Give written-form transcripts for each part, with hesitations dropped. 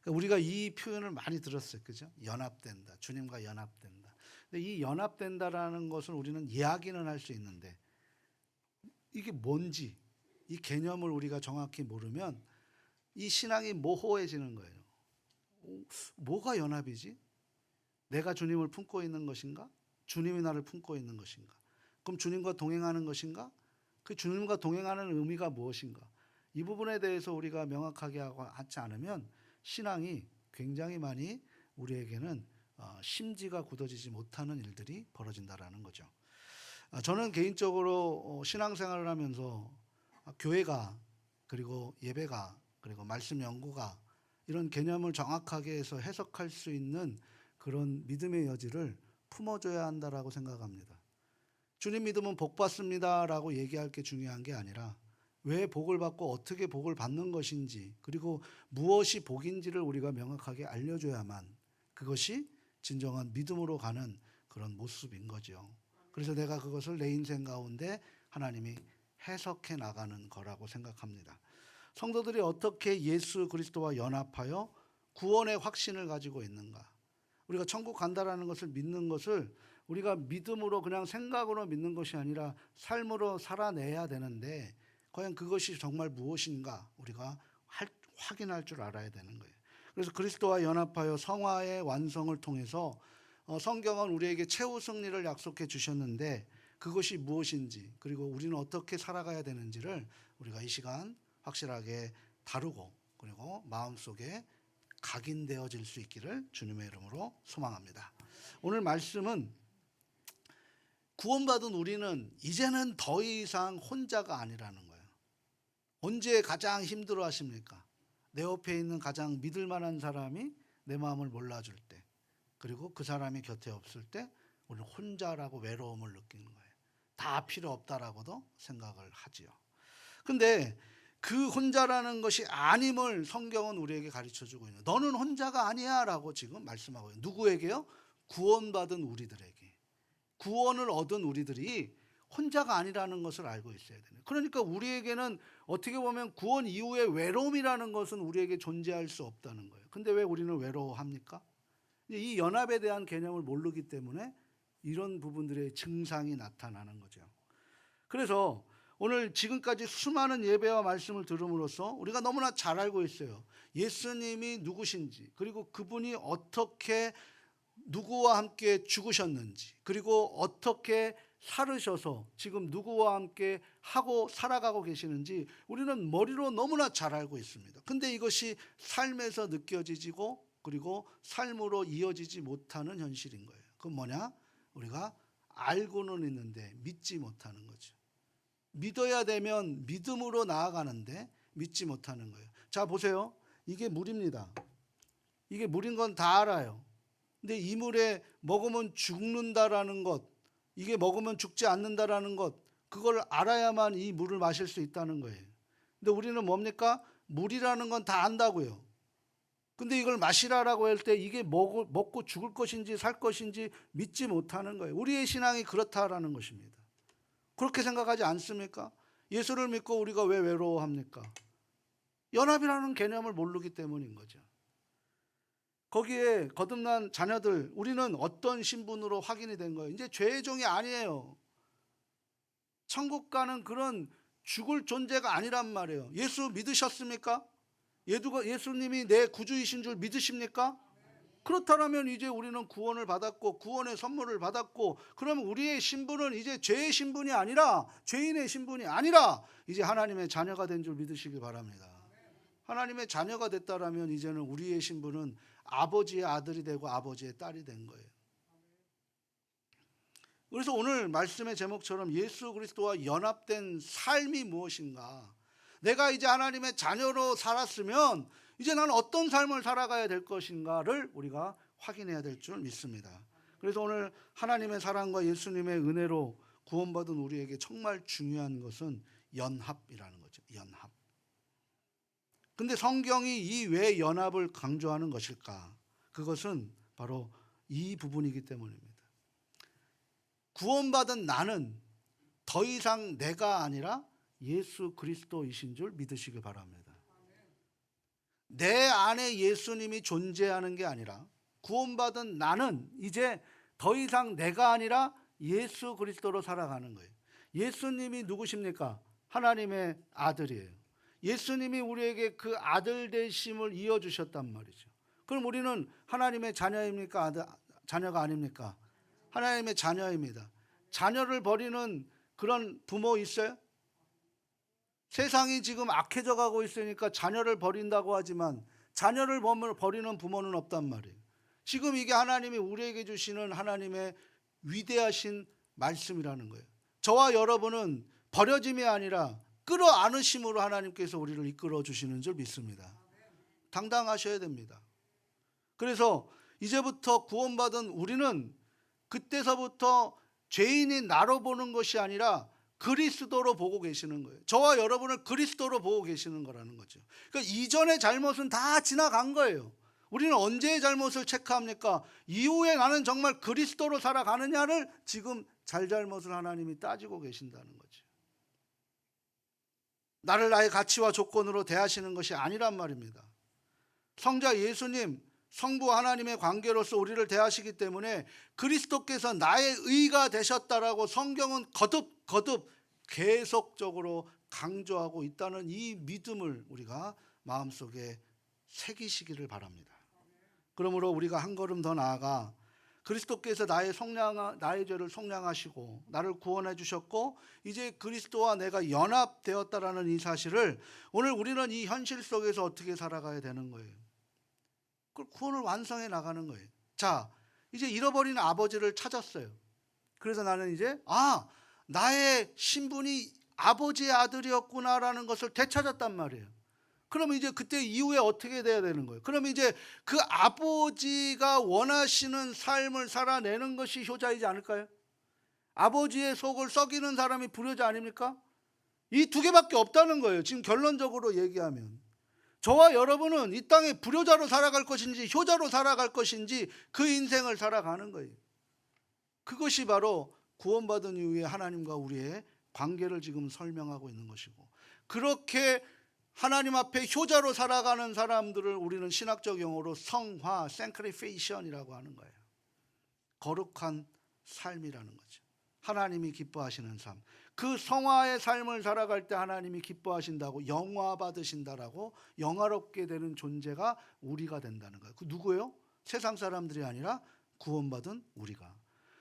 우리가 이 표현을 많이 들었어요. 그죠? 연합된다. 주님과 연합된다. 근데 이 연합된다라는 것을 우리는 이야기는 할 수 있는데 이게 뭔지 이 개념을 우리가 정확히 모르면 이 신앙이 모호해지는 거예요. 뭐가 연합이지? 내가 주님을 품고 있는 것인가? 주님이 나를 품고 있는 것인가? 그럼 주님과 동행하는 것인가? 그 주님과 동행하는 의미가 무엇인가? 이 부분에 대해서 우리가 명확하게 하지 않으면 신앙이 굉장히 많이 우리에게는 심지가 굳어지지 못하는 일들이 벌어진다라는 거죠. 저는 개인적으로 신앙생활을 하면서 교회가 그리고 예배가 그리고 말씀 연구가 이런 개념을 정확하게 해서 해석할 수 있는 그런 믿음의 여지를 품어줘야 한다라고 생각합니다. 주님 믿으면 복 받습니다라고 얘기할 게 중요한 게 아니라 왜 복을 받고 어떻게 복을 받는 것인지 그리고 무엇이 복인지를 우리가 명확하게 알려줘야만 그것이 진정한 믿음으로 가는 그런 모습인 거죠. 그래서 내가 그것을 내 인생 가운데 하나님이 해석해 나가는 거라고 생각합니다. 성도들이 어떻게 예수 그리스도와 연합하여 구원의 확신을 가지고 있는가? 우리가 천국 간다라는 것을 믿는 것을 우리가 믿음으로 그냥 생각으로 믿는 것이 아니라 삶으로 살아내야 되는데 과연 그것이 정말 무엇인가 우리가 확인할 줄 알아야 되는 거예요. 그래서 그리스도와 연합하여 성화의 완성을 통해서 성경은 우리에게 최후 승리를 약속해 주셨는데 그것이 무엇인지 그리고 우리는 어떻게 살아가야 되는지를 우리가 이 시간 확실하게 다루고 그리고 마음속에 각인되어질 수 있기를 주님의 이름으로 소망합니다. 오늘 말씀은 구원받은 우리는 이제는 더 이상 혼자가 아니라는 거예요. 언제 가장 힘들어 하십니까? 내 옆에 있는 가장 믿을 만한 사람이 내 마음을 몰라줄 때 그리고 그 사람이 곁에 없을 때 우리는 혼자라고 외로움을 느끼는 거예요. 다 필요 없다라고도 생각을 하지요. 근데 그 혼자라는 것이 아님을 성경은 우리에게 가르쳐주고 있는 너는 혼자가 아니야 라고 지금 말씀하고 있는 누구에게요? 구원받은 우리들에게 구원을 얻은 우리들이 혼자가 아니라는 것을 알고 있어야 되는 그러니까 우리에게는 어떻게 보면 구원 이후에 외로움이라는 것은 우리에게 존재할 수 없다는 거예요. 근데 왜 우리는 외로워합니까? 이 연합에 대한 개념을 모르기 때문에 이런 부분들의 증상이 나타나는 거죠. 그래서 오늘 지금까지 수많은 예배와 말씀을 들음으로써 우리가 너무나 잘 알고 있어요. 예수님이 누구신지 그리고 그분이 어떻게 누구와 함께 죽으셨는지 그리고 어떻게 살으셔서 지금 누구와 함께 하고 살아가고 계시는지 우리는 머리로 너무나 잘 알고 있습니다. 근데 이것이 삶에서 느껴지고 그리고 삶으로 이어지지 못하는 현실인 거예요. 그건 뭐냐? 우리가 알고는 있는데 믿지 못하는 거죠. 믿어야 되면 믿음으로 나아가는데 믿지 못하는 거예요. 자 보세요. 이게 물입니다. 이게 물인 건 다 알아요. 근데 이 물에 먹으면 죽는다라는 것, 이게 먹으면 죽지 않는다라는 것, 그걸 알아야만 이 물을 마실 수 있다는 거예요. 근데 우리는 뭡니까? 물이라는 건 다 안다고요. 근데 이걸 마시라라고 할 때 이게 먹고 죽을 것인지 살 것인지 믿지 못하는 거예요. 우리의 신앙이 그렇다라는 것입니다. 그렇게 생각하지 않습니까? 예수를 믿고 우리가 왜 외로워합니까? 연합이라는 개념을 모르기 때문인 거죠. 거기에 거듭난 자녀들 우리는 어떤 신분으로 확인이 된 거예요? 이제 죄의 종이 아니에요. 천국 가는 그런 죽을 존재가 아니란 말이에요. 예수 믿으셨습니까? 예수님이 내 구주이신 줄 믿으십니까? 그렇다면 이제 우리는 구원을 받았고 구원의 선물을 받았고 그러면 우리의 신분은 이제 죄의 신분이 아니라 죄인의 신분이 아니라 이제 하나님의 자녀가 된 줄 믿으시기 바랍니다. 하나님의 자녀가 됐다라면 이제는 우리의 신분은 아버지의 아들이 되고 아버지의 딸이 된 거예요. 그래서 오늘 말씀의 제목처럼 예수 그리스도와 연합된 삶이 무엇인가? 내가 이제 하나님의 자녀로 살았으면 이제 나는 어떤 삶을 살아가야 될 것인가를 우리가 확인해야 될 줄 믿습니다. 그래서 오늘 하나님의 사랑과 예수님의 은혜로 구원받은 우리에게 정말 중요한 것은 연합이라는 거죠. 연합. 근데 성경이 이 왜 연합을 강조하는 것일까? 그것은 바로 이 부분이기 때문입니다. 구원받은 나는 더 이상 내가 아니라 예수 그리스도이신 줄 믿으시기 바랍니다. 내 안에 예수님이 존재하는 게 아니라 구원받은 나는 이제 더 이상 내가 아니라 예수 그리스도로 살아가는 거예요. 예수님이 누구십니까? 하나님의 아들이에요. 예수님이 우리에게 그 아들 되심을 이어주셨단 말이죠. 그럼 우리는 하나님의 자녀입니까? 자녀가 아닙니까? 하나님의 자녀입니다. 자녀를 버리는 그런 부모 있어요? 세상이 지금 악해져 가고 있으니까 자녀를 버린다고 하지만 자녀를 버리는 부모는 없단 말이에요. 지금 이게 하나님이 우리에게 주시는 하나님의 위대하신 말씀이라는 거예요. 저와 여러분은 버려짐이 아니라 끌어안으심으로 하나님께서 우리를 이끌어 주시는 줄 믿습니다. 당당하셔야 됩니다. 그래서 이제부터 구원받은 우리는 그때서부터 죄인인 나로 보는 것이 아니라 그리스도로 보고 계시는 거예요. 저와 여러분을 그리스도로 보고 계시는 거라는 거죠. 그러니까 이전의 잘못은 다 지나간 거예요. 우리는 언제의 잘못을 체크합니까? 이후에 나는 정말 그리스도로 살아가느냐를 지금 잘잘못을 하나님이 따지고 계신다는 거죠. 나를 나의 가치와 조건으로 대하시는 것이 아니란 말입니다. 성자 예수님, 성부 하나님의 관계로서 우리를 대하시기 때문에 그리스도께서 나의 의가 되셨다라고 성경은 거듭 계속적으로 강조하고 있다는 이 믿음을 우리가 마음속에 새기시기를 바랍니다. 그러므로 우리가 한 걸음 더 나아가 그리스도께서 나의 죄를 속량하시고 나를 구원해 주셨고 이제 그리스도와 내가 연합되었다라는 이 사실을 오늘 우리는 이 현실 속에서 어떻게 살아가야 되는 거예요. 그 구원을 완성해 나가는 거예요. 자, 이제 잃어버린 아버지를 찾았어요. 그래서 나는 이제 나의 신분이 아버지의 아들이었구나라는 것을 되찾았단 말이에요. 그러면 이제 그때 이후에 어떻게 돼야 되는 거예요? 그러면 이제 그 아버지가 원하시는 삶을 살아내는 것이 효자이지 않을까요? 아버지의 속을 썩이는 사람이 불효자 아닙니까? 이 두 개밖에 없다는 거예요. 지금 결론적으로 얘기하면. 저와 여러분은 이 땅에 불효자로 살아갈 것인지 효자로 살아갈 것인지 그 인생을 살아가는 거예요. 그것이 바로 구원받은 이후에 하나님과 우리의 관계를 지금 설명하고 있는 것이고, 그렇게 하나님 앞에 효자로 살아가는 사람들을 우리는 신학적 용어로 성화, sanctification이라고 하는 거예요. 거룩한 삶이라는 거죠. 하나님이 기뻐하시는 삶. 그 성화의 삶을 살아갈 때 하나님이 기뻐하신다고, 영화 받으신다라고, 영화롭게 되는 존재가 우리가 된다는 거예요. 그 누구예요? 세상 사람들이 아니라 구원받은 우리가.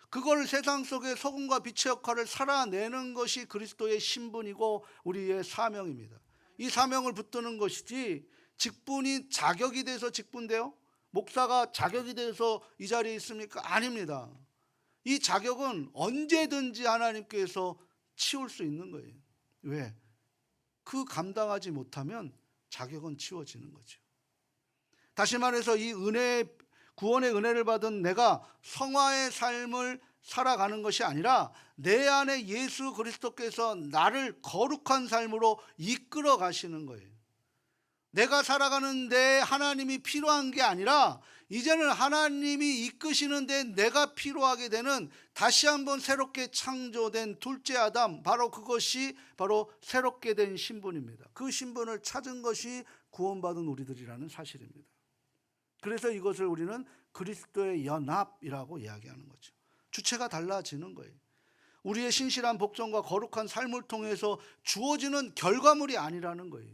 그걸 세상 속에 소금과 빛의 역할을 살아내는 것이 그리스도의 신분이고 우리의 사명입니다. 이 사명을 붙드는 것이지 직분이 자격이 돼서 직분돼요? 목사가 자격이 돼서 이 자리에 있습니까? 아닙니다. 이 자격은 언제든지 하나님께서 치울 수 있는 거예요. 왜? 그 감당하지 못하면 자격은 치워지는 거죠. 다시 말해서 이 구원의 은혜를 받은 내가 성화의 삶을 살아가는 것이 아니라 내 안에 예수 그리스도께서 나를 거룩한 삶으로 이끌어 가시는 거예요. 내가 살아가는데 하나님이 필요한 게 아니라 이제는 하나님이 이끄시는데 내가 필요하게 되는 다시 한번 새롭게 창조된 둘째 아담, 바로 그것이 바로 새롭게 된 신분입니다. 그 신분을 찾은 것이 구원받은 우리들이라는 사실입니다. 그래서 이것을 우리는 그리스도의 연합이라고 이야기하는 거죠. 주체가 달라지는 거예요. 우리의 신실한 복종과 거룩한 삶을 통해서 주어지는 결과물이 아니라는 거예요.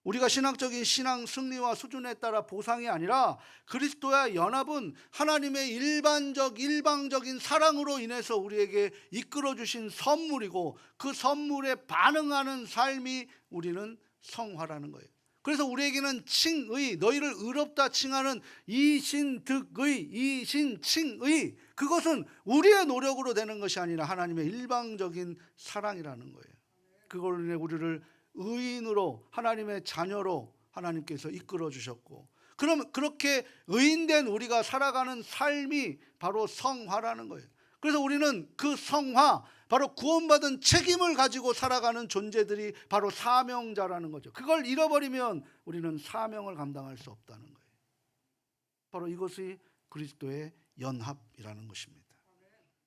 우리가 신앙적인 신앙 승리와 수준에 따라 보상이 아니라 그리스도와 연합은 하나님의 일방적인 사랑으로 인해서 우리에게 이끌어 주신 선물이고, 그 선물에 반응하는 삶이 우리는 성화라는 거예요. 그래서 우리에게는 칭의, 너희를 의롭다 칭하는 이신득의, 이신칭의, 그것은 우리의 노력으로 되는 것이 아니라 하나님의 일방적인 사랑이라는 거예요. 그걸로 인해 우리를 의인으로, 하나님의 자녀로 하나님께서 이끌어 주셨고, 그럼 그렇게 의인된 우리가 살아가는 삶이 바로 성화라는 거예요. 그래서 우리는 그 성화, 바로 구원받은 책임을 가지고 살아가는 존재들이 바로 사명자라는 거죠. 그걸 잃어버리면 우리는 사명을 감당할 수 없다는 거예요. 바로 이것이 그리스도의 연합이라는 것입니다.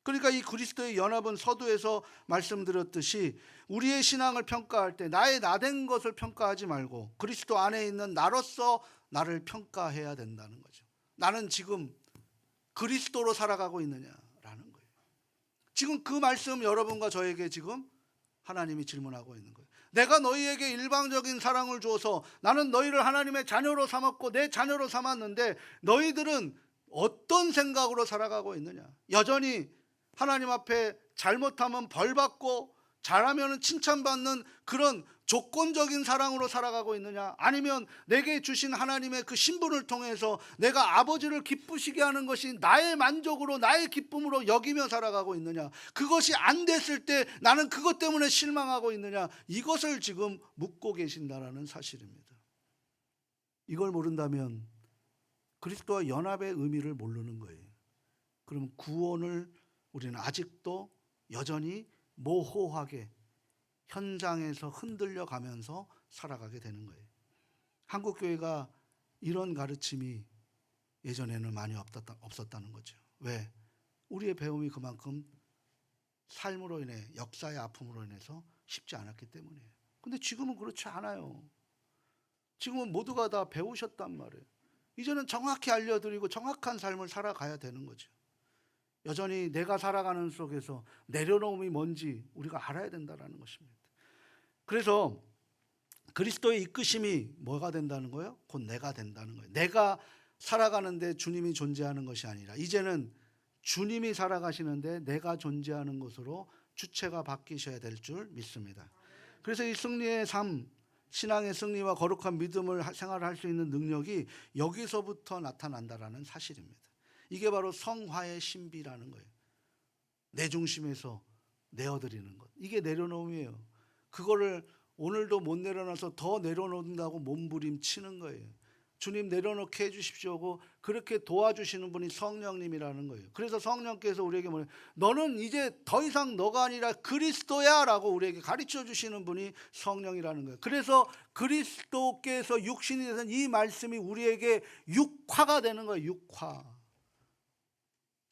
그러니까 이 그리스도의 연합은 서두에서 말씀드렸듯이 우리의 신앙을 평가할 때 나의 나된 것을 평가하지 말고 그리스도 안에 있는 나로서 나를 평가해야 된다는 거죠. 나는 지금 그리스도로 살아가고 있느냐라는 거예요. 지금 그 말씀 여러분과 저에게 지금 하나님이 질문하고 있는 거예요. 내가 너희에게 일방적인 사랑을 주어서 나는 너희를 하나님의 자녀로 삼았고 내 자녀로 삼았는데 너희들은 어떤 생각으로 살아가고 있느냐? 여전히 하나님 앞에 잘못하면 벌받고 잘하면 칭찬받는 그런 조건적인 사랑으로 살아가고 있느냐? 아니면 내게 주신 하나님의 그 신분을 통해서 내가 아버지를 기쁘시게 하는 것이 나의 만족으로 나의 기쁨으로 여기며 살아가고 있느냐? 그것이 안 됐을 때 나는 그것 때문에 실망하고 있느냐? 이것을 지금 묻고 계신다라는 사실입니다. 이걸 모른다면 그리스도와 연합의 의미를 모르는 거예요. 그럼 구원을 우리는 아직도 여전히 모호하게 현장에서 흔들려 가면서 살아가게 되는 거예요. 한국 교회가 이런 가르침이 예전에는 많이 없었다는 거죠. 왜? 우리의 배움이 그만큼 삶으로 인해 역사의 아픔으로 인해서 쉽지 않았기 때문이에요. 근데 지금은 그렇지 않아요. 지금은 모두가 다 배우셨단 말이에요. 이제는 정확히 알려드리고 정확한 삶을 살아가야 되는 거죠. 여전히 내가 살아가는 속에서 내려놓음이 뭔지 우리가 알아야 된다는 것입니다. 그래서 그리스도의 이끄심이 뭐가 된다는 거예요? 곧 내가 된다는 거예요. 내가 살아가는데 주님이 존재하는 것이 아니라 이제는 주님이 살아가시는데 내가 존재하는 것으로 주체가 바뀌셔야 될 줄 믿습니다. 그래서 이 승리의 삶, 신앙의 승리와 거룩한 믿음을 생활할 수 있는 능력이 여기서부터 나타난다라는 사실입니다. 이게 바로 성화의 신비라는 거예요. 내 중심에서 내어드리는 것. 이게 내려놓음이에요. 그거를 오늘도 못 내려놔서 더 내려놓는다고 몸부림치는 거예요. 주님 내려놓게 해주십시오. 그렇게 도와주시는 분이 성령님이라는 거예요. 그래서 성령께서 우리에게 뭐냐, 너는 이제 더 이상 너가 아니라 그리스도야 라고 우리에게 가르쳐 주시는 분이 성령이라는 거예요. 그래서 그리스도께서 육신이 되신 이 말씀이 우리에게 육화가 되는 거예요. 육화.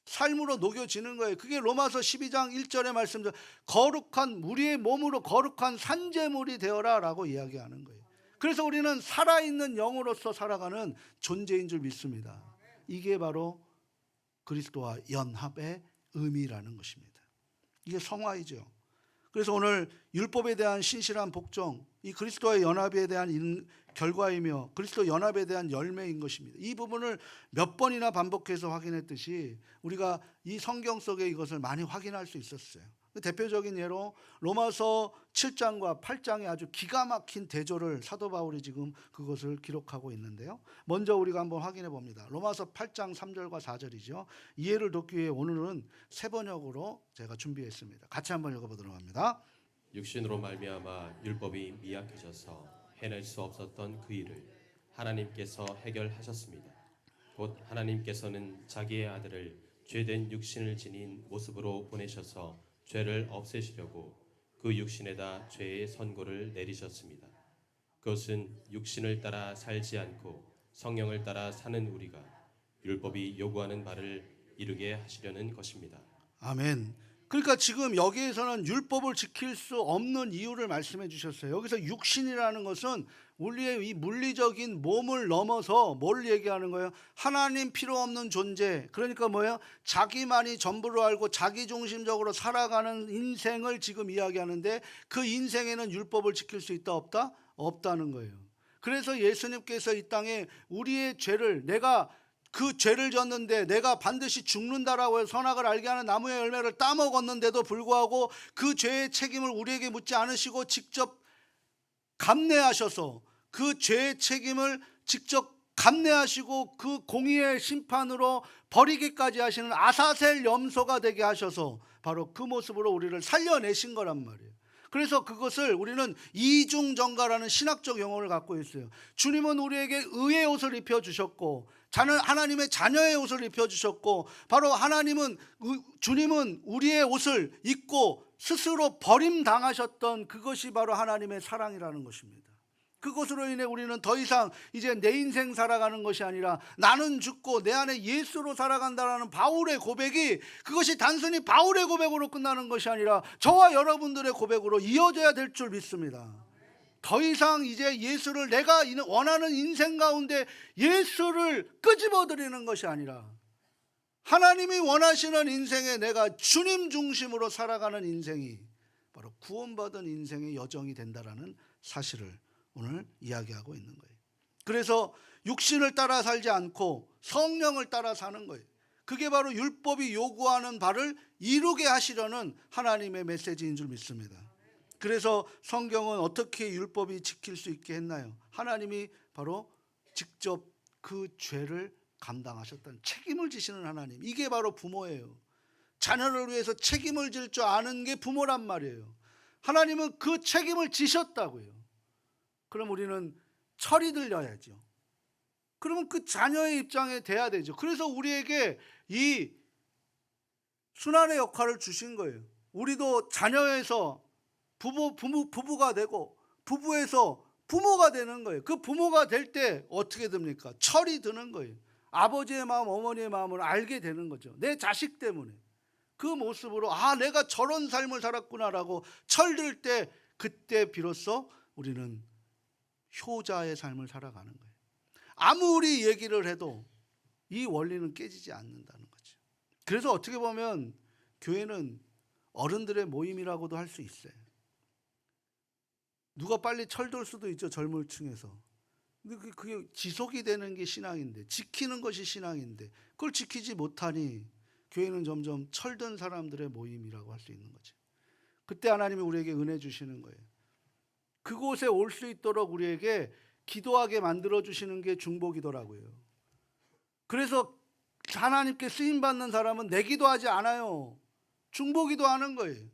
삶으로 녹여지는 거예요. 그게 로마서 12장 1절의 말씀대로 거룩한 우리의 몸으로 거룩한 산재물이 되어라 라고 이야기하는 거예요. 그래서 우리는 살아있는 영으로서 살아가는 존재인 줄 믿습니다. 이게 바로 그리스도와 연합의 의미라는 것입니다. 이게 성화이죠. 그래서 오늘 율법에 대한 신실한 복종, 이 그리스도와의 연합에 대한 결과이며 그리스도 연합에 대한 열매인 것입니다. 이 부분을 몇 번이나 반복해서 확인했듯이 우리가 이 성경 속에 이것을 많이 확인할 수 있었어요. 대표적인 예로 로마서 7장과 8장에 아주 기가 막힌 대조를 사도 바울이 지금 그것을 기록하고 있는데요. 먼저 우리가 한번 확인해 봅니다. 로마서 8장 3절과 4절이죠. 이해를 돕기 위해 오늘은 세 번역으로 제가 준비했습니다. 같이 한번 읽어보도록 합니다. 육신으로 말미암아 율법이 미약해져서 해낼 수 없었던 그 일을 하나님께서 해결하셨습니다. 곧 하나님께서는 자기의 아들을 죄된 육신을 지닌 모습으로 보내셔서 죄를 없애시려고 그 육신에다 죄의 선고를 내리셨습니다. 그것은 육신을 따라 살지 않고 성령을 따라 사는 우리가 율법이 요구하는 바를 이루게 하시려는 것입니다. 아멘. 그러니까 지금 여기에서는 율법을 지킬 수 없는 이유를 말씀해 주셨어요. 여기서 육신이라는 것은 우리의 이 물리적인 몸을 넘어서 뭘 얘기하는 거예요? 하나님 필요 없는 존재. 그러니까 뭐예요? 자기만이 전부로 알고 자기중심적으로 살아가는 인생을 지금 이야기하는데 그 인생에는 율법을 지킬 수 있다 없다? 없다는 거예요. 그래서 예수님께서 이 땅에 우리의 죄를 내가 그 죄를 졌는데 내가 반드시 죽는다라고 해서 선악을 알게 하는 나무의 열매를 따먹었는데도 불구하고 그 죄의 책임을 우리에게 묻지 않으시고 직접 감내하셔서 그 죄의 책임을 직접 감내하시고 그 공의의 심판으로 버리기까지 하시는 아사셀 염소가 되게 하셔서 바로 그 모습으로 우리를 살려내신 거란 말이에요. 그래서 그것을 우리는 이중정가라는 신학적 용어를 갖고 있어요. 주님은 우리에게 의의 옷을 입혀주셨고 하나님의 자녀의 옷을 입혀주셨고 바로 주님은 우리의 옷을 입고 스스로 버림당하셨던 그것이 바로 하나님의 사랑이라는 것입니다. 그것으로 인해 우리는 더 이상 이제 내 인생 살아가는 것이 아니라 나는 죽고 내 안에 예수로 살아간다라는 바울의 고백이, 그것이 단순히 바울의 고백으로 끝나는 것이 아니라 저와 여러분들의 고백으로 이어져야 될 줄 믿습니다. 더 이상 이제 예수를, 내가 원하는 인생 가운데 예수를 끄집어들이는 것이 아니라 하나님이 원하시는 인생에 내가 주님 중심으로 살아가는 인생이 바로 구원받은 인생의 여정이 된다라는 사실을 오늘 이야기하고 있는 거예요. 그래서 육신을 따라 살지 않고 성령을 따라 사는 거예요. 그게 바로 율법이 요구하는 바를 이루게 하시려는 하나님의 메시지인 줄 믿습니다. 그래서 성경은 어떻게 율법이 지킬 수 있게 했나요? 하나님이 바로 직접 그 죄를 감당하셨다는, 책임을 지시는 하나님, 이게 바로 부모예요. 자녀를 위해서 책임을 질 줄 아는 게 부모란 말이에요. 하나님은 그 책임을 지셨다고요. 그럼 우리는 철이 들려야죠. 그러면 그 자녀의 입장에 돼야 되죠. 그래서 우리에게 이 순환의 역할을 주신 거예요. 우리도 자녀에서 부부가 되고 부부에서 부모가 되는 거예요. 그 부모가 될 때 어떻게 됩니까? 철이 드는 거예요. 아버지의 마음, 어머니의 마음을 알게 되는 거죠. 내 자식 때문에. 그 모습으로 내가 저런 삶을 살았구나라고 철들 때, 그때 비로소 우리는 효자의 삶을 살아가는 거예요. 아무리 얘기를 해도 이 원리는 깨지지 않는다는 거죠. 그래서 어떻게 보면 교회는 어른들의 모임이라고도 할 수 있어요. 누가 빨리 철들 수도 있죠, 젊은 층에서. 근데 그게 지속이 되는 게 신앙인데, 지키는 것이 신앙인데, 그걸 지키지 못하니 교회는 점점 철든 사람들의 모임이라고 할 수 있는 거죠. 그때 하나님이 우리에게 은혜 주시는 거예요. 그곳에 올 수 있도록 우리에게 기도하게 만들어 주시는 게 중보기도라고요. 그래서 하나님께 쓰임 받는 사람은 내 기도하지 않아요. 중보기도하는 거예요.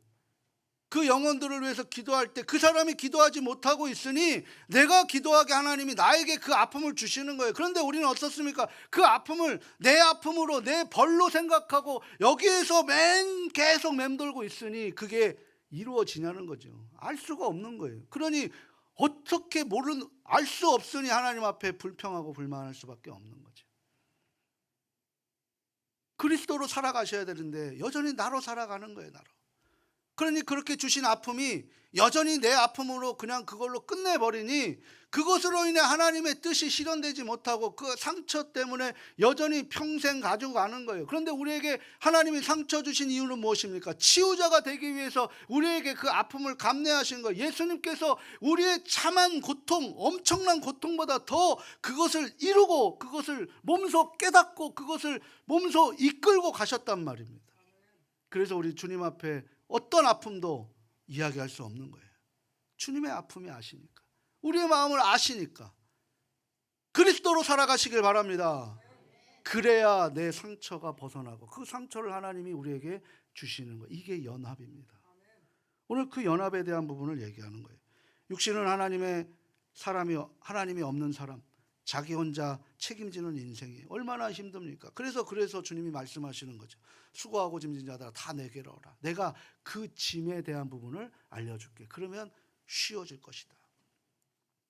그 영혼들을 위해서 기도할 때 그 사람이 기도하지 못하고 있으니 내가 기도하게 하나님이 나에게 그 아픔을 주시는 거예요. 그런데 우리는 어떻습니까? 그 아픔을 내 아픔으로, 내 벌로 생각하고 여기에서 계속 맴돌고 있으니 그게 이루어지냐는 거죠. 알 수가 없는 거예요. 그러니 어떻게 알 수 없으니 하나님 앞에 불평하고 불만할 수밖에 없는 거죠. 그리스도로 살아가셔야 되는데 여전히 나로 살아가는 거예요, 나로. 그러니 그렇게 주신 아픔이 여전히 내 아픔으로 그냥 그걸로 끝내버리니 그것으로 인해 하나님의 뜻이 실현되지 못하고 그 상처 때문에 여전히 평생 가지고 가는 거예요. 그런데 우리에게 하나님이 상처 주신 이유는 무엇입니까? 치유자가 되기 위해서 우리에게 그 아픔을 감내하신 거예요. 예수님께서 우리의 참한 고통, 엄청난 고통보다 더 그것을 이루고 그것을 몸소 깨닫고 그것을 몸소 이끌고 가셨단 말입니다. 그래서 우리 주님 앞에 어떤 아픔도 이야기할 수 없는 거예요. 주님의 아픔이 아시니까, 우리의 마음을 아시니까 그리스도로 살아가시길 바랍니다. 그래야 내 상처가 벗어나고 그 상처를 하나님이 우리에게 주시는 거예요. 이게 연합입니다. 오늘 그 연합에 대한 부분을 얘기하는 거예요. 육신은 하나님이 없는 사람, 자기 혼자 책임지는 인생이 얼마나 힘듭니까? 그래서 주님이 말씀하시는 거죠. 수고하고 짐진 자들아 다 내게로 오라. 내가 그 짐에 대한 부분을 알려줄게. 그러면 쉬워질 것이다.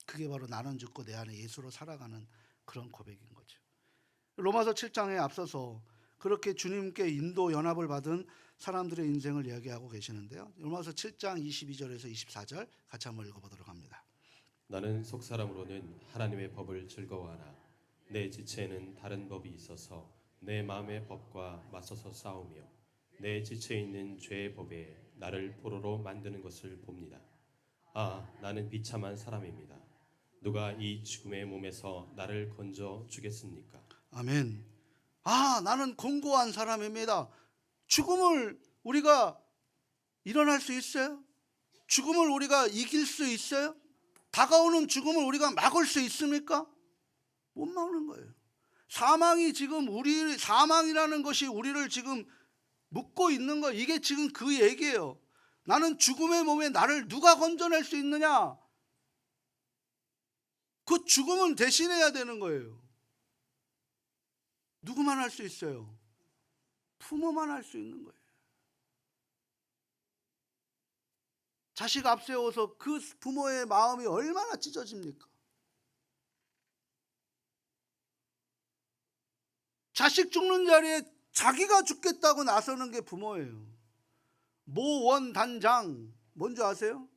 그게 바로 나는 죽고 내 안에 예수로 살아가는 그런 고백인 거죠. 로마서 7장에 앞서서 그렇게 주님께 인도 연합을 받은 사람들의 인생을 이야기하고 계시는데요. 로마서 7장 22절에서 24절 같이 한번 읽어보도록 합니다. 나는 속사람으로는 하나님의 법을 즐거워하나 내 지체에는 다른 법이 있어서 내 마음의 법과 맞서서 싸우며 내 지체에 있는 죄의 법에 나를 포로로 만드는 것을 봅니다. 나는 비참한 사람입니다. 누가 이 죽음의 몸에서 나를 건져 주겠습니까? 아멘. 나는 공고한 사람입니다. 죽음을 우리가 일어날 수 있어요? 죽음을 우리가 이길 수 있어요? 다가오는 죽음을 우리가 막을 수 있습니까? 못 막는 거예요. 사망이라는 것이 우리를 지금 묶고 있는 거, 이게 지금 그 얘기예요. 나는 죽음의 몸에 나를 누가 건져낼 수 있느냐? 그 죽음은 대신해야 되는 거예요. 누구만 할 수 있어요? 부모만 할 수 있는 거예요. 자식 앞세워서 그 부모의 마음이 얼마나 찢어집니까? 자식 죽는 자리에 자기가 죽겠다고 나서는 게 부모예요. 모원단장 뭔지 아세요?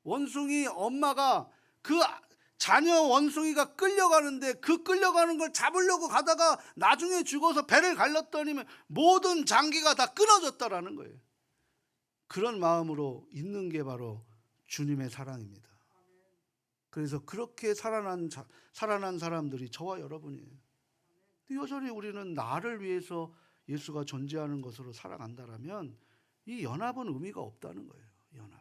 원숭이 엄마가 그 자녀 원숭이가 끌려가는데 그 끌려가는 걸 잡으려고 가다가 나중에 죽어서 배를 갈랐더니 모든 장기가 다 끊어졌다라는 거예요. 그런 마음으로 있는 게 바로 주님의 사랑입니다. 그래서 그렇게 살아난 사람들이 저와 여러분이에요. 여전히 우리는 나를 위해서 예수가 존재하는 것으로 살아간다면 이 연합은 의미가 없다는 거예요. 연합은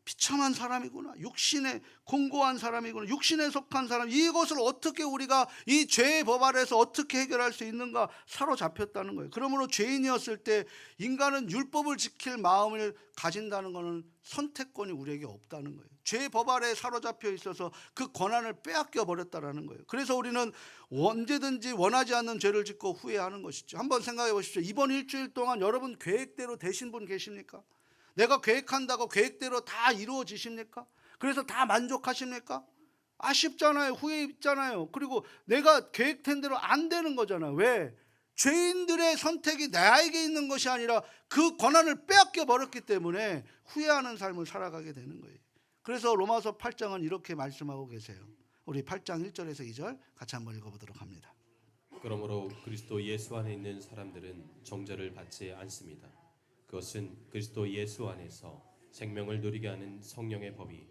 비참한 사람이구나, 육신에 공고한 사람이구나, 육신에 속한 사람, 이것을 어떻게 우리가 이 죄의 법 아래에서 어떻게 해결할 수 있는가 사로잡혔다는 거예요. 그러므로 죄인이었을 때 인간은 율법을 지킬 마음을 가진다는 것은 선택권이 우리에게 없다는 거예요. 죄의 법 아래에 사로잡혀 있어서 그 권한을 빼앗겨 버렸다는 거예요. 그래서 우리는 언제든지 원하지 않는 죄를 짓고 후회하는 것이죠. 한번 생각해 보십시오. 이번 일주일 동안 여러분 계획대로 되신 분 계십니까? 내가 계획한다고 계획대로 다 이루어지십니까? 그래서 다 만족하십니까? 아쉽잖아요. 후회 있잖아요. 그리고 내가 계획된 대로 안 되는 거잖아요. 왜? 죄인들의 선택이 나에게 있는 것이 아니라 그 권한을 빼앗겨 버렸기 때문에 후회하는 삶을 살아가게 되는 거예요. 그래서 로마서 8장은 이렇게 말씀하고 계세요. 우리 8장 1절에서 2절 같이 한번 읽어보도록 합니다. 그러므로 그리스도 예수 안에 있는 사람들은 정죄를 받지 않습니다. 그것은 그리스도 예수 안에서 생명을 누리게 하는 성령의 법이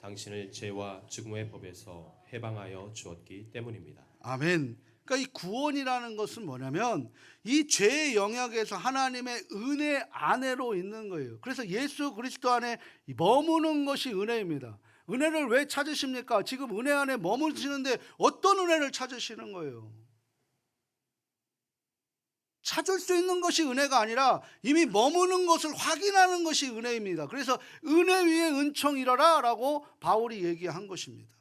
당신을 죄와 죽음의 법에서 해방하여 주었기 때문입니다. 아멘. 그러니까 이 구원이라는 것은 뭐냐면 이 죄의 영역에서 하나님의 은혜 안에로 있는 거예요. 그래서 예수 그리스도 안에 머무는 것이 은혜입니다. 은혜를 왜 찾으십니까? 지금 은혜 안에 머무시는데 어떤 은혜를 찾으시는 거예요? 찾을 수 있는 것이 은혜가 아니라 이미 머무는 것을 확인하는 것이 은혜입니다. 그래서 은혜 위에 은총이라라 라고 바울이 얘기한 것입니다.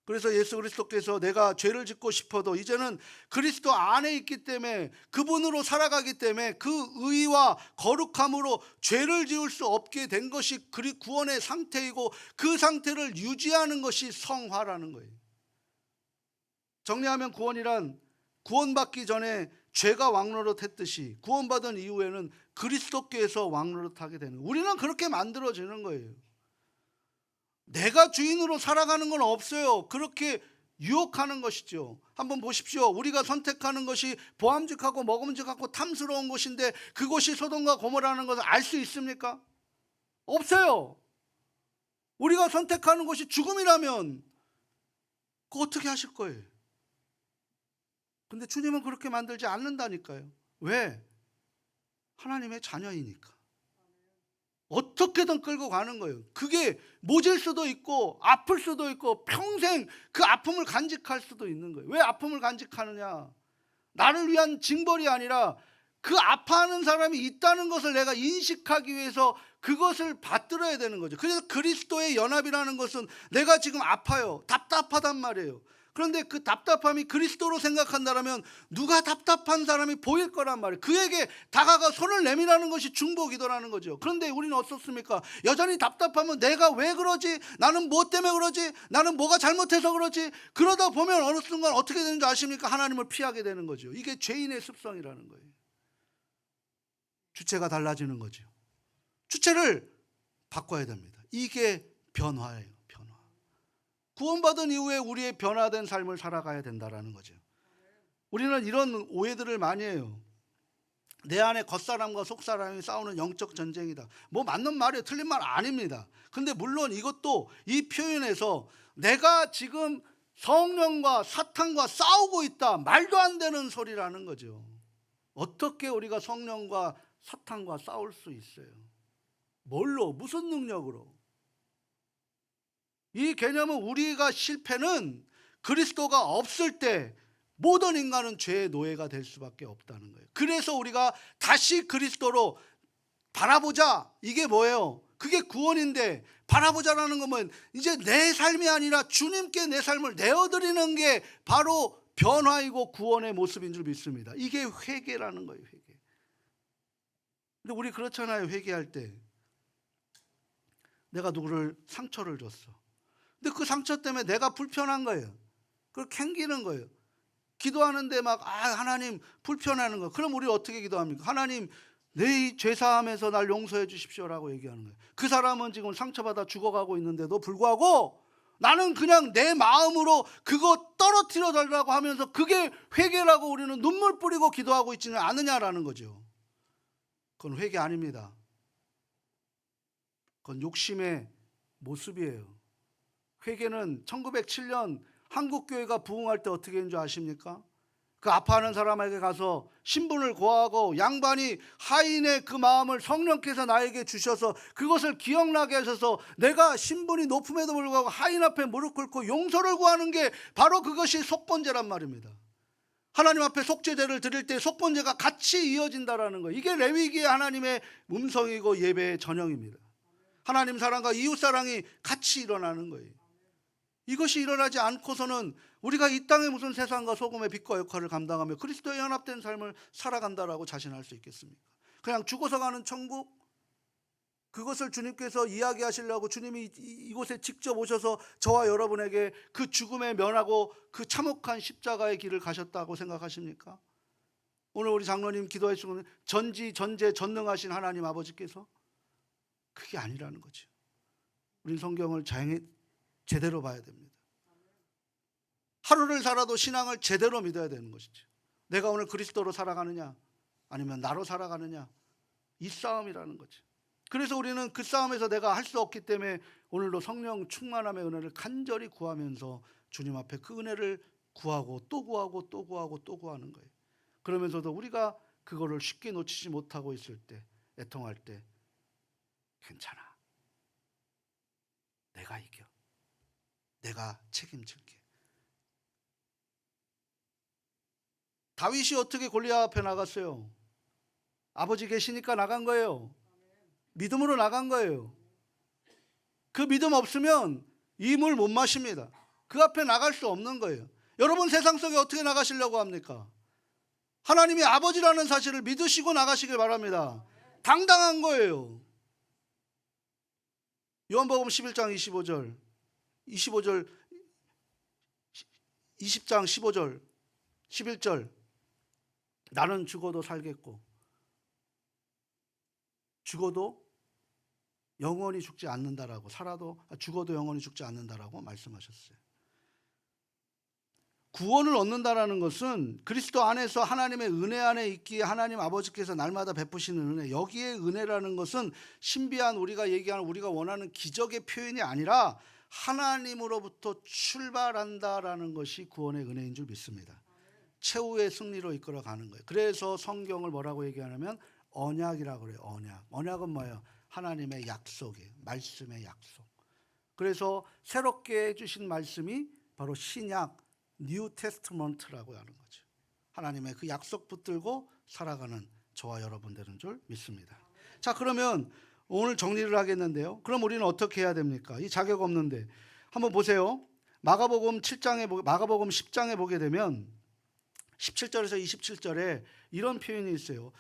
그래서 예수 그리스도께서 내가 죄를 짓고 싶어도 이제는 그리스도 안에 있기 때문에 그분으로 살아가기 때문에 그 의와 거룩함으로 죄를 지을 수 없게 된 것이 구원의 상태이고 그 상태를 유지하는 것이 성화라는 거예요. 정리하면 구원이란 구원받기 전에 죄가 왕노릇했듯이 구원받은 이후에는 그리스도께서 왕노릇하게 되는 거예요. 우리는 그렇게 만들어지는 거예요. 내가 주인으로 살아가는 건 없어요. 그렇게 유혹하는 것이죠. 한번 보십시오. 우리가 선택하는 것이 보암직하고 먹음직하고 탐스러운 것인데 그것이 소돔과 고모라는 것을 알 수 있습니까? 없어요. 우리가 선택하는 것이 죽음이라면 그거 어떻게 하실 거예요? 근데 주님은 그렇게 만들지 않는다니까요. 왜? 하나님의 자녀이니까. 어떻게든 끌고 가는 거예요. 그게 모질 수도 있고 아플 수도 있고 평생 그 아픔을 간직할 수도 있는 거예요. 왜 아픔을 간직하느냐? 나를 위한 징벌이 아니라 그 아파하는 사람이 있다는 것을 내가 인식하기 위해서 그것을 받들어야 되는 거죠. 그래서 그리스도의 연합이라는 것은 내가 지금 아파요. 답답하단 말이에요. 그런데 그 답답함이 그리스도로 생각한다면 누가 답답한 사람이 보일 거란 말이에요. 그에게 다가가 손을 내밀라는 것이 중보기도라는 거죠. 그런데 우리는 어떻습니까? 여전히 답답하면 내가 왜 그러지? 나는 뭐 때문에 그러지? 나는 뭐가 잘못해서 그러지? 그러다 보면 어느 순간 어떻게 되는 줄 아십니까? 하나님을 피하게 되는 거죠. 이게 죄인의 습성이라는 거예요. 주체가 달라지는 거죠. 주체를 바꿔야 됩니다. 이게 변화예요. 구원받은 이후에 우리의 변화된 삶을 살아가야 된다는 거죠. 우리는 이런 오해들을 많이 해요. 내 안에 겉사람과 속사람이 싸우는 영적 전쟁이다. 뭐 맞는 말이에요. 틀린 말 아닙니다. 근데 물론 이것도 이 표현에서 내가 지금 성령과 사탄과 싸우고 있다. 말도 안 되는 소리라는 거죠. 어떻게 우리가 성령과 사탄과 싸울 수 있어요? 뭘로? 무슨 능력으로? 이 개념은 우리가 실패는 그리스도가 없을 때 모든 인간은 죄의 노예가 될 수밖에 없다는 거예요. 그래서 우리가 다시 그리스도로 바라보자. 이게 뭐예요? 그게 구원인데 바라보자라는 것은 이제 내 삶이 아니라 주님께 내 삶을 내어드리는 게 바로 변화이고 구원의 모습인 줄 믿습니다. 이게 회개라는 거예요. 회개. 근데 우리 그렇잖아요. 회개할 때 내가 누구를 상처를 줬어. 근데 그 상처 때문에 내가 불편한 거예요. 그걸 캥기는 거예요. 기도하는데 막 하나님 불편해하는 거. 그럼 우리 어떻게 기도합니까? 하나님 내 이 죄사함에서 날 용서해 주십시오라고 얘기하는 거예요. 그 사람은 지금 상처받아 죽어가고 있는데도 불구하고 나는 그냥 내 마음으로 그거 떨어뜨려 달라고 하면서 그게 회개라고 우리는 눈물 뿌리고 기도하고 있지는 않느냐라는 거죠. 그건 회개 아닙니다. 그건 욕심의 모습이에요. 회개는 1907년 한국교회가 부흥할 때 어떻게 했는 줄 아십니까? 그 아파하는 사람에게 가서 신분을 고하고 양반이 하인의 그 마음을 성령께서 나에게 주셔서 그것을 기억나게 하셔서 내가 신분이 높음에도 불구하고 하인 앞에 무릎 꿇고 용서를 구하는 게 바로 그것이 속번제란 말입니다. 하나님 앞에 속죄제를 드릴 때 속번제가 같이 이어진다라는 거예요. 이게 레위기의 하나님의 음성이고 예배의 전형입니다. 하나님 사랑과 이웃 사랑이 같이 일어나는 거예요. 이것이 일어나지 않고서는 우리가 이 땅에 무슨 세상과 소금의 빛과 역할을 감당하며 그리스도의 연합된 삶을 살아간다라고 자신할 수 있겠습니까? 그냥 죽어서 가는 천국, 그것을 주님께서 이야기하시려고 주님이 이곳에 직접 오셔서 저와 여러분에게 그 죽음에 면하고 그 참혹한 십자가의 길을 가셨다고 생각하십니까? 오늘 우리 장로님 기도해 주시는 전지 전제 전능하신 하나님 아버지께서 그게 아니라는 거죠. 우린 성경을 제대로 봐야 됩니다. 하루를 살아도 신앙을 제대로 믿어야 되는 것이죠. 내가 오늘 그리스도로 살아가느냐 아니면 나로 살아가느냐, 이 싸움이라는 거죠. 그래서 우리는 그 싸움에서 내가 할 수 없기 때문에 오늘도 성령 충만함의 은혜를 간절히 구하면서 주님 앞에 그 은혜를 구하고 또 구하고 또 구하고 또 구하는 거예요. 그러면서도 우리가 그거를 쉽게 놓치지 못하고 있을 때, 애통할 때 괜찮아, 내가 이겨, 내가 책임질게. 다윗이 어떻게 골리앗 앞에 나갔어요? 아버지 계시니까 나간 거예요. 믿음으로 나간 거예요. 그 믿음 없으면 이 물 못 마십니다. 그 앞에 나갈 수 없는 거예요. 여러분 세상 속에 어떻게 나가시려고 합니까? 하나님이 아버지라는 사실을 믿으시고 나가시길 바랍니다. 당당한 거예요. 요한복음 11장 25절 20장 15절 11절 나는 죽어도 살겠고 죽어도 영원히 죽지 않는다라고, 죽어도 영원히 죽지 않는다라고 말씀하셨어요. 구원을 얻는다라는 것은 그리스도 안에서 하나님의 은혜 안에 있기에 하나님 아버지께서 날마다 베푸시는 은혜, 여기에 은혜라는 것은 신비한 우리가 얘기하는, 우리가 원하는 기적의 표현이 아니라 하나님으로부터 출발한다라는 것이 구원의 은혜인 줄 믿습니다. 최후의 승리로 이끌어가는 거예요. 그래서 성경을 뭐라고 얘기하냐면 언약이라고 그래요. 언약은 뭐예요? 하나님의 약속이에요. 말씀의 약속. 그래서 새롭게 해주신 말씀이 바로 신약 뉴 테스트먼트라고 하는 거죠. 하나님의 그 약속 붙들고 살아가는 저와 여러분 되는 줄 믿습니다. 자, 그러면 오늘 정리를 하겠는데요. 그럼 우리는 어떻게 해야 됩니까? 이 자격 없는데 한번 보세요. 마가복음 10장에 보게 되면 17절에서 27절에 이런 표현이 있어요.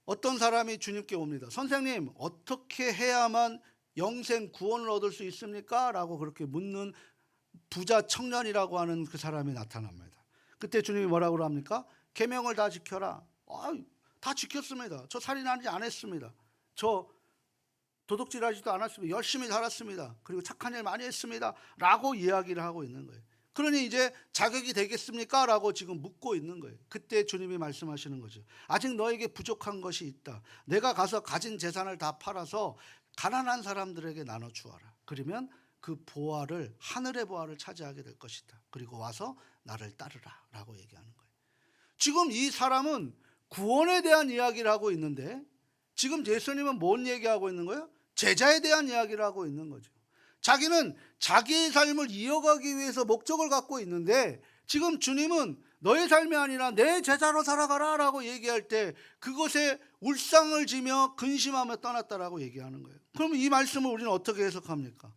어떤 사람이 주님께 옵니다. 선생님, 어떻게 해야만 영생 구원을 얻을 수 있습니까? 라고 그렇게 묻는 부자 청년이라고 하는 그 사람이 나타납니다. 그때 주님이 뭐라고 합니까? 계명을 다 지켜라. 다 지켰습니다. 저 살인하지 않았습니다. 저 도둑질하지도 않았습니다. 열심히 살았습니다. 그리고 착한 일 많이 했습니다. 라고 이야기를 하고 있는 거예요. 그러니 이제 자격이 되겠습니까? 라고 지금 묻고 있는 거예요. 그때 주님이 말씀하시는 거죠. 아직 너에게 부족한 것이 있다. 내가 가서 가진 재산을 다 팔아서 가난한 사람들에게 나눠주어라. 그러면 그 보화를, 하늘의 보화를 차지하게 될 것이다. 그리고 와서 나를 따르라 라고 얘기하는 거예요. 지금 이 사람은 구원에 대한 이야기를 하고 있는데 지금 예수님은 뭔 얘기하고 있는 거예요? 제자에 대한 이야기를 하고 있는 거죠. 자기는 자기의 삶을 이어가기 위해서 목적을 갖고 있는데 지금 주님은 너의 삶이 아니라 내 제자로 살아가라 라고 얘기할 때 그것에 울상을 지며 근심하며 떠났다라고 얘기하는 거예요. 그러면 이 말씀을 우리는 어떻게 해석합니까?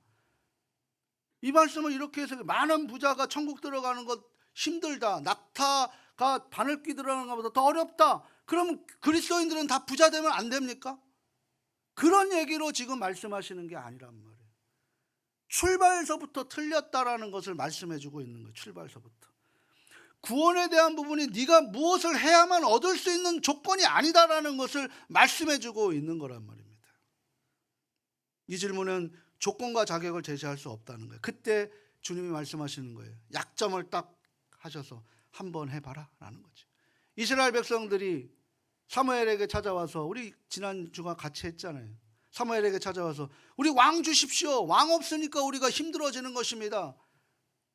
이 말씀을 이렇게 해석해. 많은 부자가 천국 들어가는 것 힘들다. 낙타가 바늘귀 들어가는 것보다 더 어렵다. 그러면 그리스도인들은 다 부자 되면 안 됩니까? 그런 얘기로 지금 말씀하시는 게 아니란 말이에요. 출발서부터 틀렸다라는 것을 말씀해 주고 있는 거예요. 출발서부터. 구원에 대한 부분이 네가 무엇을 해야만 얻을 수 있는 조건이 아니다라는 것을 말씀해 주고 있는 거란 말입니다. 이 질문은 조건과 자격을 제시할 수 없다는 거예요. 그때 주님이 말씀하시는 거예요. 약점을 딱 하셔서 한번 해봐라 라는 거죠. 이스라엘 백성들이 사무엘에게 찾아와서, 우리 지난 주간 같이 했잖아요. 사무엘에게 찾아와서 우리 왕 주십시오. 왕 없으니까 우리가 힘들어지는 것입니다.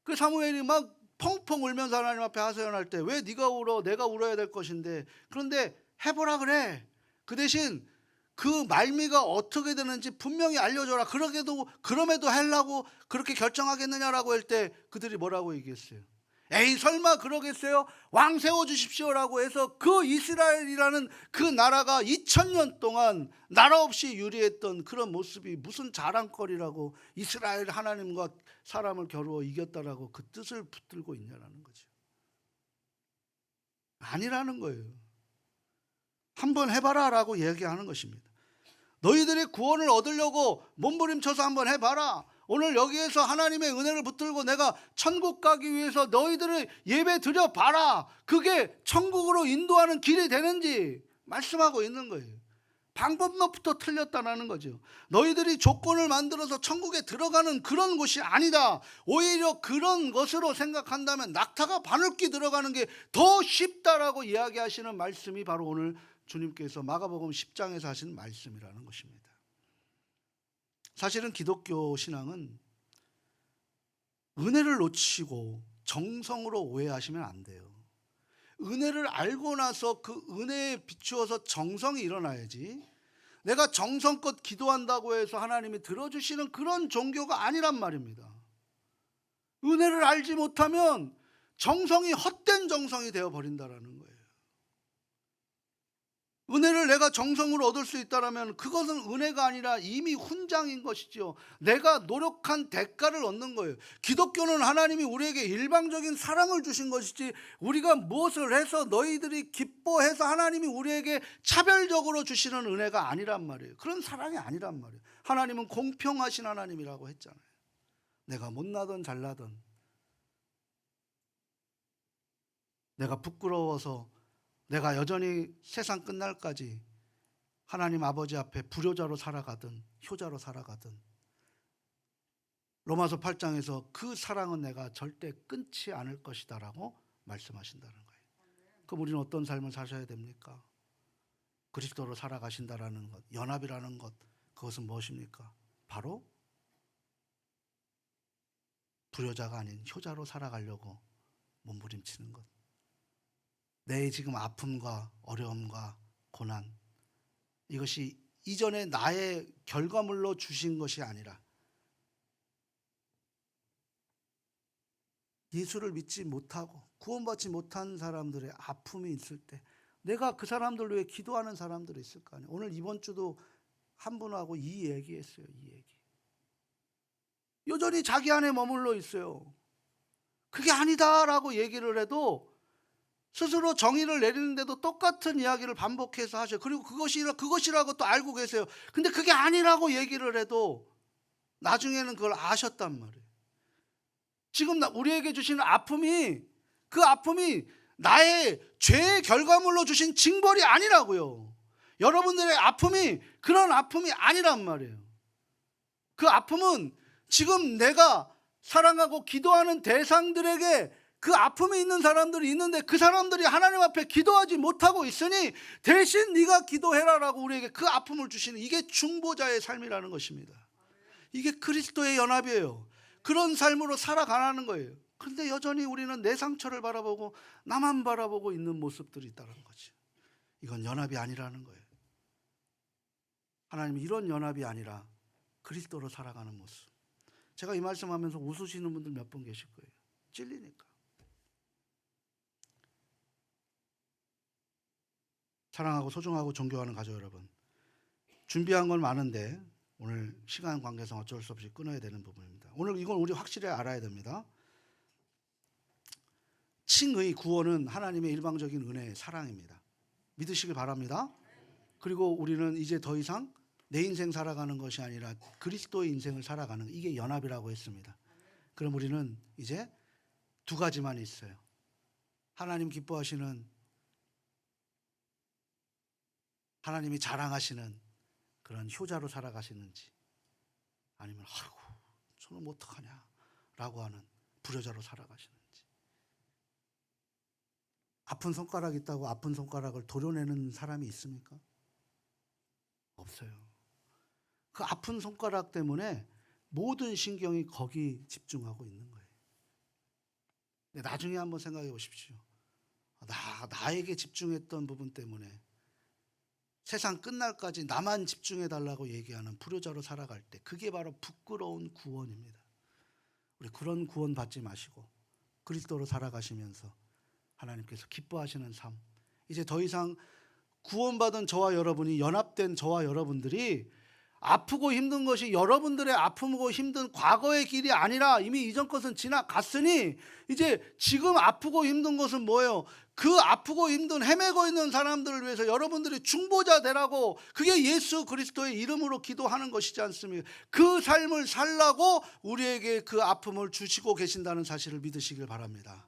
그 사무엘이 막 펑펑 울면서 하나님 앞에 하소연할 때, 왜 네가 울어? 내가 울어야 될 것인데. 그런데 해보라 그래. 그 대신 그 말미가 어떻게 되는지 분명히 알려줘라. 그럼에도 하려고 그렇게 결정하겠느냐라고 할 때 그들이 뭐라고 얘기했어요? 에이 설마 그러겠어요? 왕 세워주십시오라고 해서 그 이스라엘이라는 그 나라가 2000년 동안 나라 없이 유리했던 그런 모습이 무슨 자랑거리라고 이스라엘 하나님과 사람을 겨루어 이겼다라고 그 뜻을 붙들고 있냐라는 거죠. 아니라는 거예요. 한번 해봐라 라고 얘기하는 것입니다. 너희들이 구원을 얻으려고 몸부림쳐서 한번 해봐라. 오늘 여기에서 하나님의 은혜를 붙들고 내가 천국 가기 위해서 너희들을 예배 드려봐라. 그게 천국으로 인도하는 길이 되는지 말씀하고 있는 거예요. 방법론부터 틀렸다는 거죠. 너희들이 조건을 만들어서 천국에 들어가는 그런 곳이 아니다. 오히려 그런 것으로 생각한다면 낙타가 바늘귀 들어가는 게 더 쉽다라고 이야기하시는 말씀이 바로 오늘 주님께서 마가복음 10장에서 하신 말씀이라는 것입니다. 사실은 기독교 신앙은 은혜를 놓치고 정성으로 오해하시면 안 돼요. 은혜를 알고 나서 그 은혜에 비추어서 정성이 일어나야지, 내가 정성껏 기도한다고 해서 하나님이 들어주시는 그런 종교가 아니란 말입니다. 은혜를 알지 못하면 정성이 헛된 정성이 되어버린다는 거예요. 은혜를 내가 정성으로 얻을 수 있다면 그것은 은혜가 아니라 이미 훈장인 것이죠. 내가 노력한 대가를 얻는 거예요. 기독교는 하나님이 우리에게 일방적인 사랑을 주신 것이지, 우리가 무엇을 해서 너희들이 기뻐해서 하나님이 우리에게 차별적으로 주시는 은혜가 아니란 말이에요. 그런 사랑이 아니란 말이에요. 하나님은 공평하신 하나님이라고 했잖아요. 내가 못나든 잘나든, 내가 부끄러워서 내가 여전히 세상 끝날까지 하나님 아버지 앞에 불효자로 살아가든 효자로 살아가든, 로마서 8장에서 그 사랑은 내가 절대 끊지 않을 것이다 라고 말씀하신다는 거예요. 그럼 우리는 어떤 삶을 사셔야 됩니까? 그리스도로 살아가신다라는 것, 연합이라는 것, 그것은 무엇입니까? 바로 불효자가 아닌 효자로 살아가려고 몸부림치는 것. 내 지금 아픔과 어려움과 고난, 이것이 이전에 나의 결과물로 주신 것이 아니라 예수를 믿지 못하고 구원받지 못한 사람들의 아픔이 있을 때 내가 그 사람들 위해 기도하는 사람들이 있을 거 아니에요. 오늘 이번 주도 한 분하고 이 얘기했어요. 이 얘기. 여전히 자기 안에 머물러 있어요. 그게 아니다라고 얘기를 해도 스스로 정의를 내리는데도 똑같은 이야기를 반복해서 하셔요. 그리고 그것이라고 또 알고 계세요. 근데 그게 아니라고 얘기를 해도 나중에는 그걸 아셨단 말이에요. 지금 우리에게 주시는 아픔이, 그 아픔이 나의 죄의 결과물로 주신 징벌이 아니라고요. 여러분들의 아픔이 그런 아픔이 아니란 말이에요. 그 아픔은 지금 내가 사랑하고 기도하는 대상들에게 그 아픔이 있는 사람들이 있는데 그 사람들이 하나님 앞에 기도하지 못하고 있으니 대신 네가 기도해라라고 우리에게 그 아픔을 주시는, 이게 중보자의 삶이라는 것입니다. 이게 그리스도의 연합이에요. 그런 삶으로 살아가라는 거예요. 그런데 여전히 우리는 내 상처를 바라보고 나만 바라보고 있는 모습들이 있다는 거죠. 이건 연합이 아니라는 거예요. 하나님은 이런 연합이 아니라 그리스도로 살아가는 모습. 제가 이 말씀하면서 웃으시는 분들 몇 분 계실 거예요. 찔리니까. 사랑하고 소중하고 존경하는 가족 여러분, 준비한 건 많은데 오늘 시간 관계상 어쩔 수 없이 끊어야 되는 부분입니다. 오늘 이건 우리 확실히 알아야 됩니다. 칭의 구원은 하나님의 일방적인 은혜의 사랑입니다. 믿으시길 바랍니다. 그리고 우리는 이제 더 이상 내 인생 살아가는 것이 아니라 그리스도의 인생을 살아가는, 이게 연합이라고 했습니다. 그럼 우리는 이제 두 가지만 있어요. 하나님 기뻐하시는, 하나님이 자랑하시는 그런 효자로 살아가시는지, 아니면 아이고 저는 어떡하냐 라고 하는 불효자로 살아가시는지. 아픈 손가락 있다고 아픈 손가락을 도려내는 사람이 있습니까? 없어요. 그 아픈 손가락 때문에 모든 신경이 거기 집중하고 있는 거예요. 근데 나중에 한번 생각해 보십시오. 나에게 집중했던 부분 때문에 세상 끝날까지 나만 집중해 달라고 얘기하는 불효자로 살아갈 때, 그게 바로 부끄러운 구원입니다. 우리 그런 구원 받지 마시고 그리스도로 살아가시면서 하나님께서 기뻐하시는 삶, 이제 더 이상 구원받은 저와 여러분이, 연합된 저와 여러분들이 아프고 힘든 것이 여러분들의 아프고 힘든 과거의 길이 아니라 이미 이전 것은 지나갔으니 이제 지금 아프고 힘든 것은 뭐예요? 그 아프고 힘든 헤매고 있는 사람들을 위해서 여러분들이 중보자 되라고, 그게 예수 그리스도의 이름으로 기도하는 것이지 않습니까? 그 삶을 살라고 우리에게 그 아픔을 주시고 계신다는 사실을 믿으시길 바랍니다.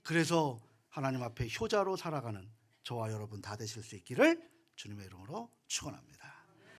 그래서 하나님 앞에 효자로 살아가는 저와 여러분 다 되실 수 있기를 주님의 이름으로 축원합니다.